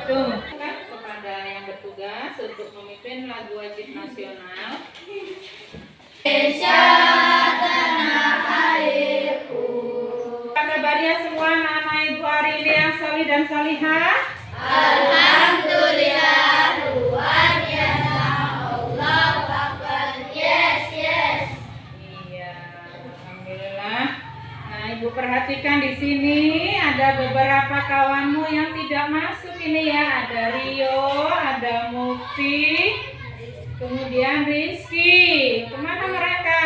Tuh, kan kepada yang bertugas untuk memimpin lagu wajib nasional. Indonesia tanah airku. Kabar ya semua anak-anak ibu hari ini yang salih dan salihah. Alhamdulillah, luar biasa. Allahu Akbar. Yes, yes. Iya, alhamdulillah. Nah, ibu perhatikan di sini ada beberapa kawanmu yang tidak masuk ini ya. Ada Rio, ada Mufti, kemudian Rizky. Kemana mereka?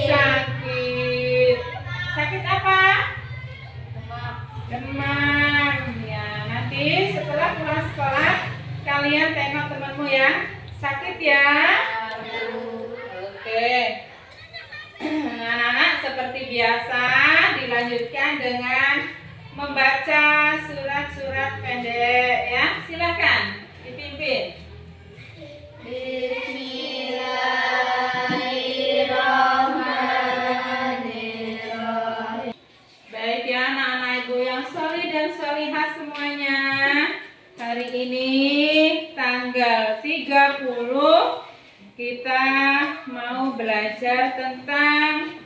Sakit. Sakit apa? Demam. Ya, nanti setelah pulang sekolah kalian tengok temanmu ya. Sakit ya? Oke. Anak-anak seperti biasa dilanjutkan dengan membaca surat-surat pendek ya. Silakan dipimpin. Bismillahirrahmanirrahim. Baik ya anak-anak ibu yang solih dan solihah semuanya. Hari ini tanggal 30 kita mau belajar tentang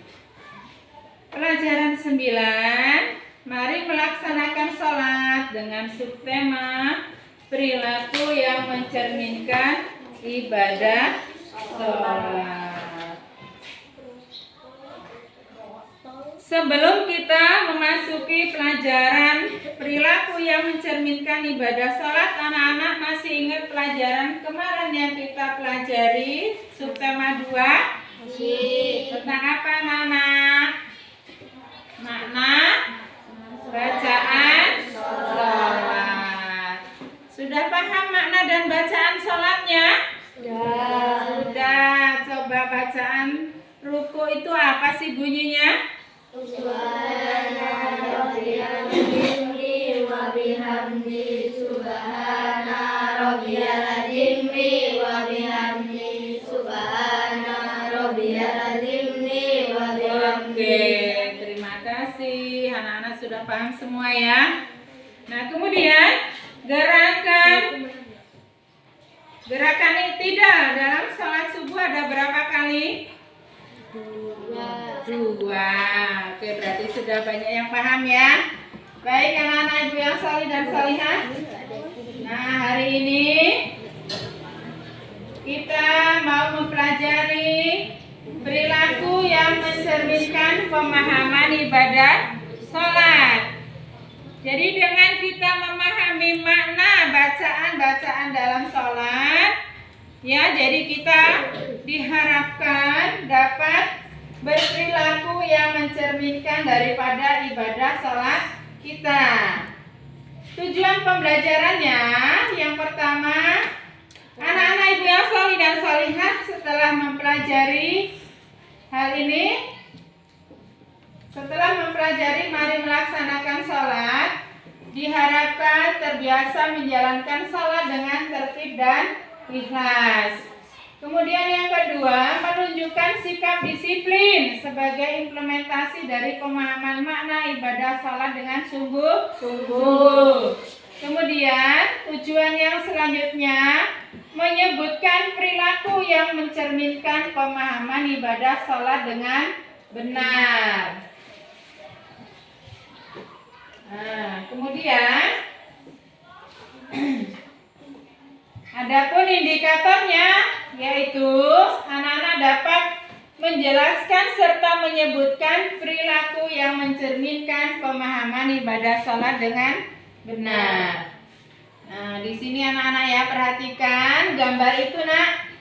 pelajaran 9. Mari melaksanakan sholat dengan subtema perilaku yang mencerminkan ibadah sholat. Sebelum kita memasuki pelajaran perilaku yang mencerminkan ibadah sholat, anak-anak masih ingat pelajaran kemarin yang kita pelajari subtema 2? Tentang apa anak-anak? Makna bacaan sholat. Sudah paham makna dan bacaan sholatnya? Sudah. Coba bacaan ruku itu apa sih bunyinya? Subhana rabbiyal azimi wa bihamdi. Subhana rabbiyal azimi wa bihamdi. Subhana rabbiyal azimi wa bihamdi. Oke, terima kasih. Anak-anak sudah paham semua ya. Nah, kemudian gerakan iktidal dalam sholat subuh ada berapa kali? Dua. Oke, berarti sudah banyak yang paham ya. Baik anak-anak ibu yang salih dan salihah. Nah, hari ini kita mau mempelajari perilaku yang mencerminkan pemahaman ibadah sholat. Jadi dengan kita memahami makna bacaan-bacaan dalam sholat, ya, jadi kita diharapkan dapat berperilaku yang mencerminkan daripada ibadah sholat kita. Tujuan pembelajarannya yang pertama, anak-anak ibu yang salih dan salihah setelah mempelajari hal ini, setelah mempelajari mari melaksanakan sholat, diharapkan terbiasa menjalankan sholat dengan tertib dan ikhlas. Kemudian yang kedua, menunjukkan sikap disiplin sebagai implementasi dari pemahaman makna ibadah sholat dengan sungguh-sungguh. Kemudian tujuan yang selanjutnya, menyebutkan perilaku yang mencerminkan pemahaman ibadah sholat dengan benar. Nah, kemudian adapun indikatornya yaitu anak-anak dapat menjelaskan serta menyebutkan perilaku yang mencerminkan pemahaman ibadah sholat dengan benar. Nah, di sini anak-anak ya perhatikan gambar itu nak.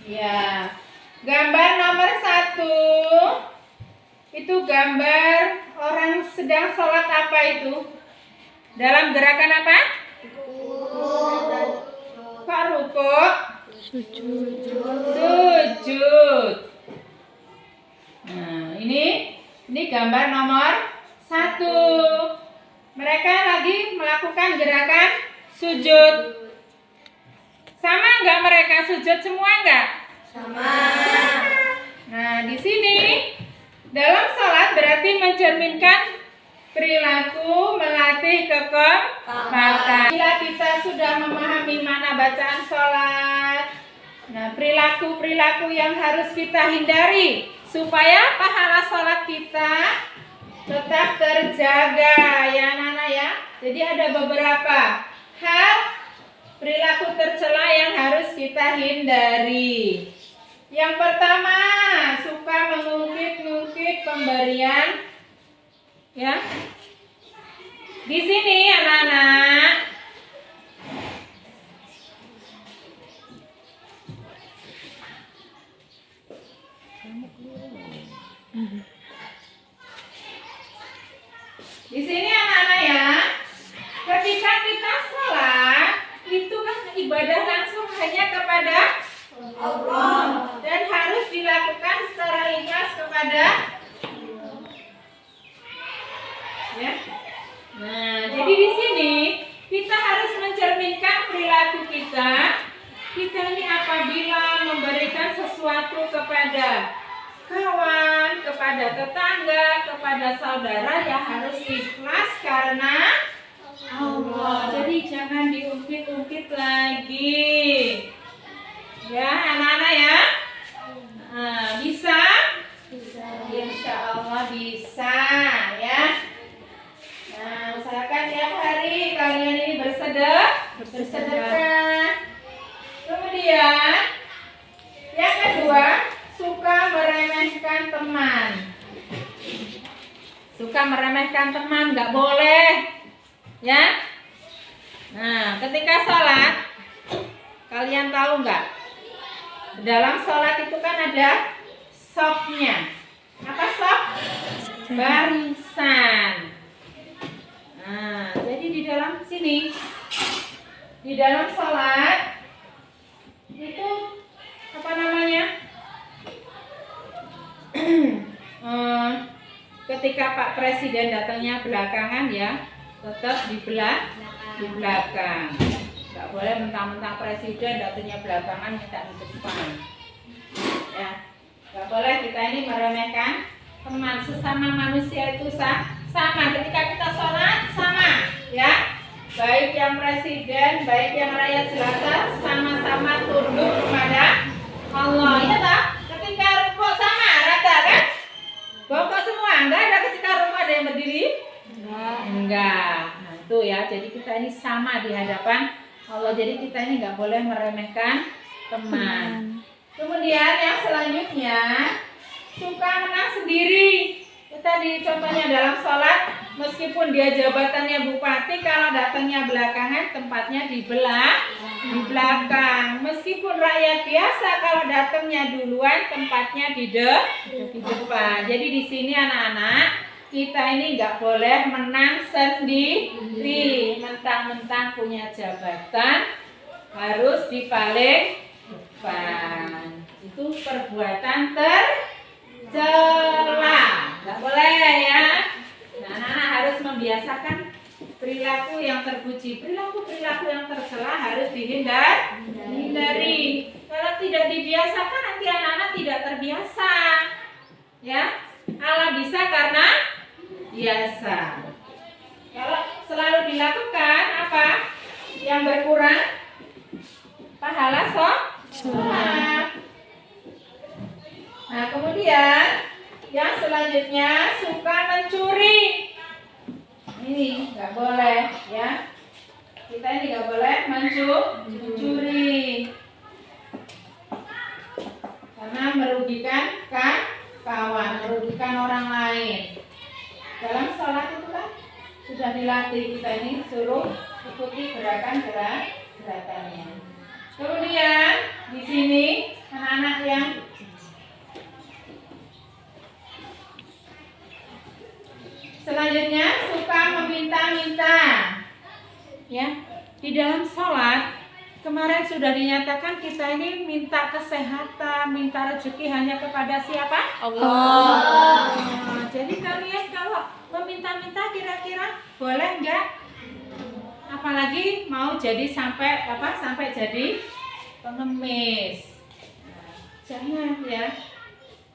Ya, gambar nomor 1 itu gambar orang sedang sholat apa itu? Dalam gerakan apa? Kok ruku? Sujud. Nah, ini gambar nomor 1. Mereka lagi melakukan gerakan sujud. Sama enggak mereka sujud semua enggak? Sama. Nah, di sini dalam sholat berarti mencerminkan perilaku melatih kekompakan. bacaan sholat. Nah, perilaku-perilaku yang harus kita hindari supaya pahala sholat kita tetap terjaga ya anak-anak ya. Jadi ada beberapa hal perilaku tercela yang harus kita hindari. Yang pertama, suka mengungkit-ungkit pemberian ya. Di sini anak-anak di sini anak-anak ya, ketika kita sholat itu kan ibadah langsung hanya kepada Allah dan harus dilakukan secara ikhlas kepada ya. Nah, jadi di sini kita harus mencerminkan perilaku kita. Kita ini apabila memberikan sesuatu kepada kawan, kepada tetangga, kepada saudara ya harus ikhlas karena Allah. Jadi jangan diungkit-ungkit lagi. Ya, anak-anak ya. Nah, bisa? Insya Allah bisa ya. Nah, usahakan tiap hari kalian ini bersedekah. Kemudian yang kedua, suka meremehkan teman. Suka meremehkan teman nggak boleh, ya. Nah, ketika sholat, kalian tahu nggak? Dalam sholat itu kan ada shofnya. Apa shop? Barisan. Nah, jadi di dalam sini, di dalam sholat itu apa namanya? Ketika Pak Presiden datangnya belakangan ya, tetap di belakang. Nggak boleh mentang-mentang Presiden datangnya belakangan minta di depan. Ya, nggak boleh kita ini meremehkan teman. Sesama manusia itu sama. Ketika kita sholat sama, ya. Baik yang presiden, baik yang rakyat jelata, sama-sama tunduk kepada Allah. Iya tak? Ketika rukuk sama, rata kan? Bongkok semua, enggak ada ketika rukuk ada yang berdiri? Enggak. Nah itu ya, jadi kita ini sama di hadapan Allah. Jadi kita ini enggak boleh meremehkan teman. Kemudian yang selanjutnya, suka menang sendiri. Tadi contohnya dalam sholat, meskipun dia jabatannya bupati, kalau datangnya belakangan tempatnya di belakang. Meskipun rakyat biasa, kalau datangnya duluan tempatnya di depan. Jadi di sini anak-anak, kita ini nggak boleh menang sendiri. Mentang-mentang punya jabatan harus di paling depan. Itu perbuatan tercela. Nggak boleh ya. Nah, anak-anak harus membiasakan perilaku yang terpuji. Perilaku yang tercela harus dihindari. Kalau tidak dibiasakan nanti anak-anak tidak terbiasa. Ya, Allah bisa karena biasa. Kalau selalu dilakukan apa? Yang berkurang pahala sholat. Nah, kemudian yang selanjutnya suka mencuri. Ini nggak boleh ya. Kita ini nggak boleh mencuri. Karena merugikan kawan, merugikan orang lain. Dalam sholat itu kan sudah dilatih kita ini suruh ikuti gerakannya. Kemudian di sini anak-anak yang selanjutnya suka meminta-minta. Ya, di dalam sholat kemarin sudah dinyatakan kita ini minta kesehatan, minta rezeki hanya kepada siapa? Allah. Jadi kalian kalau meminta-minta kira-kira boleh nggak? Apalagi mau jadi sampai jadi pengemis. Jangan ya.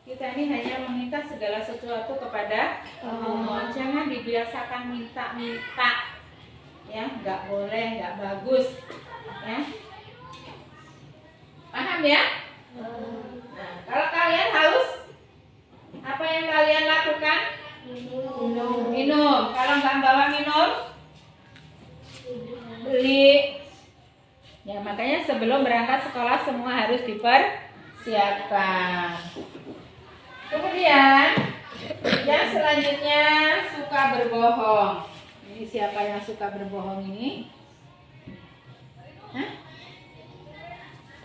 Kita ini hanya meminta segala sesuatu kepada Allah. Jangan dibiasakan minta-minta. Ya, nggak boleh, nggak bagus. Ya. ya? Nah, kalau kalian haus, apa yang kalian lakukan? Minum. Kalau nggak bawa minum, beli. Ya, makanya sebelum berangkat sekolah semua harus dipersiapkan. Kemudian yang selanjutnya suka berbohong. Ini siapa yang suka berbohong ini? Hah?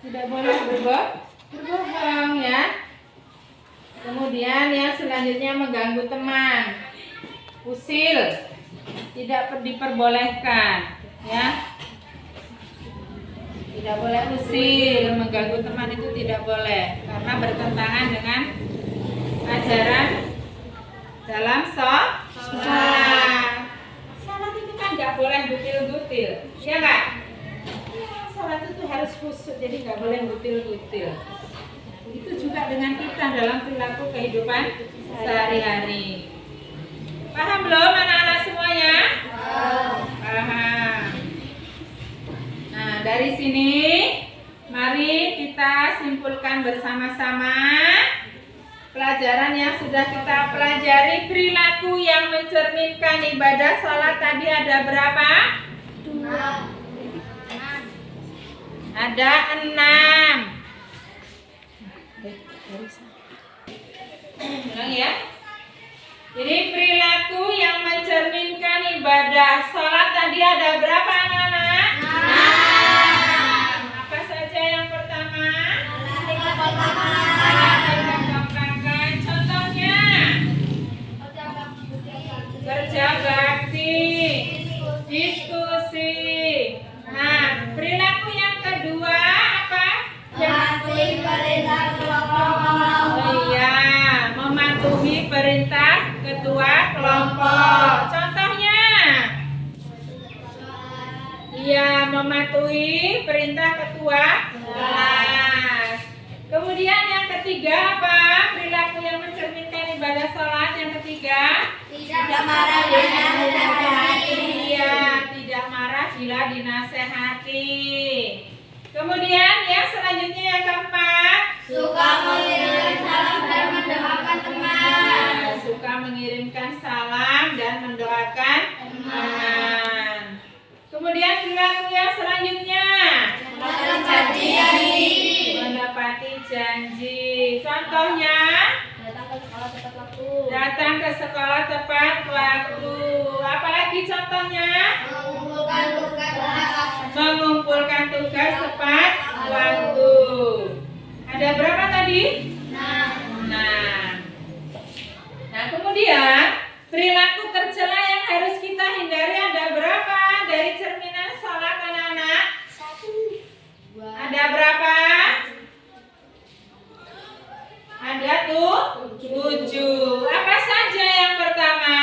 Tidak boleh berbohong ya. Kemudian yang selanjutnya mengganggu teman. Usil. Tidak diperbolehkan ya. Tidak boleh usil, mengganggu teman itu tidak boleh karena bertentangan dengan ajaran dalam sholat. Sholat itu kan nggak boleh gutil-gutil, ya nggak? Sholat itu harus khusyuk, jadi nggak boleh gutil-gutil. Itu juga dengan kita dalam perilaku kehidupan sehari-hari. Paham belum anak-anak semuanya? Paham. Nah, dari sini mari kita simpulkan bersama-sama pelajaran yang sudah kita pelajari. Perilaku yang mencerminkan ibadah sholat tadi ada berapa? 6. Ada 6. Ulang ya. Jadi perilaku yang mencerminkan ibadah sholat tadi ada berapa anak-anak? 6. Apa saja yang pertama? Contohnya kerja bakti, diskusi. Nah, perilaku yang kedua apa? Mematuhi perintah kelompok. Oh iya, mematuhi perintah ketua kelompok. Contohnya? Iya, mematuhi perintah ketua kelas. Kemudian yang ketiga apa? Perilaku yang mencerminkan ibadah sholat yang ketiga? Tidak marah bila dinasehati. Iya, tidak marah bila dinasehati. Kemudian yang selanjutnya yang keempat? Suka mengirimkan salam dan mendoakan teman. Suka mengirimkan salam dan mendoakan teman. Kemudian perilaku yang selanjutnya? Menepati janji. Menepati janji. Contohnya? Datang ke sekolah tepat waktu. Apalagi contohnya? Mengumpulkan tugas tepat waktu. Ada berapa tadi? 6. Nah, kemudian perilaku tercela yang harus kita hindari ada berapa? Dari cerminan sholat anak-anak? 1. Ada berapa? Ada 7. Apa saja yang pertama?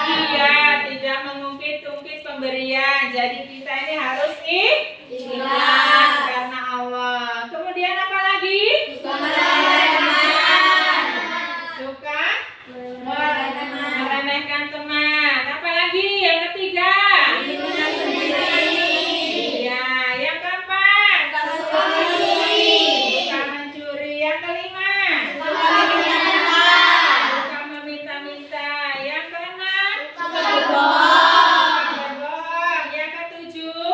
Iya, tidak mengungkit-ungkit pemberian. Jadi kita ini harus ikhlas karena Allah. Kemudian apa lagi? Suka meremehkan teman. Apa lagi? Yang ketiga? Iya, yang keempat? Suka mencuri. Yang kelima? Suka meminta-minta. Yang keenam? Berbohong. Yang ketujuh?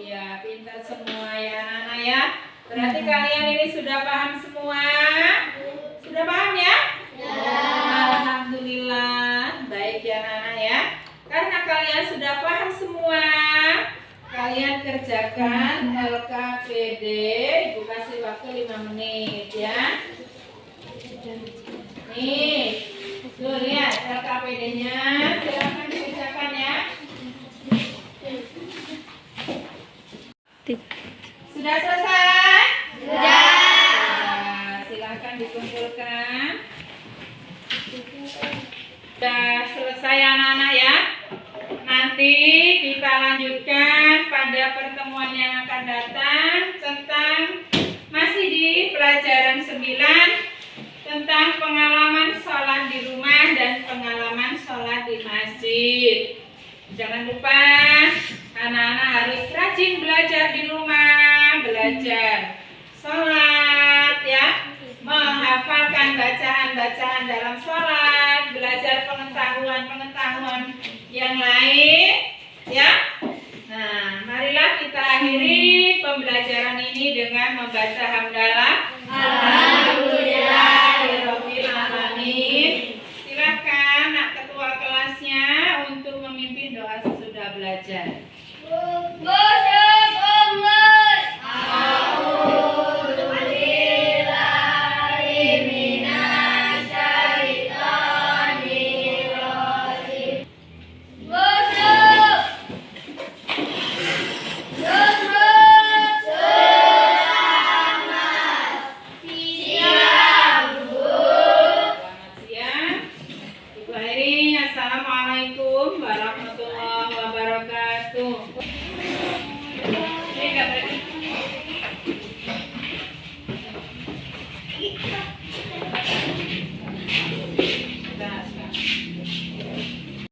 Iya, pintar semua ya anak-anak ya. Berarti kalian ini sudah paham semua? Sudah paham ya? Alhamdulillah. Baik ya anak-anak ya. Karena kalian sudah paham semua, kalian kerjakan LKPD. Ibu kasih waktu 5 menit ya. Nih, tuh lihat LKPD-nya. Silakan dikerjakan ya. Sudah selesai? Sudah. Silakan dikumpulkan. Sudah selesai anak-anak ya. Nanti kita lanjutkan pada pertemuan yang akan datang tentang masih di pelajaran 9 tentang pengalaman sholat di rumah dan pengalaman sholat di masjid. Jangan lupa Anak-anak harus rajin belajar di rumah, belajar sholat ya, menghafalkan bacaan-bacaan dalam sholat, belajar pengetahuan-pengetahuan yang lain ya. Nah, marilah kita akhiri pembelajaran ini dengan membaca hamdalah. Alhamdulillahirabbil alamin. Silakan Nak Ketua kelasnya untuk memimpin doa sesudah belajar.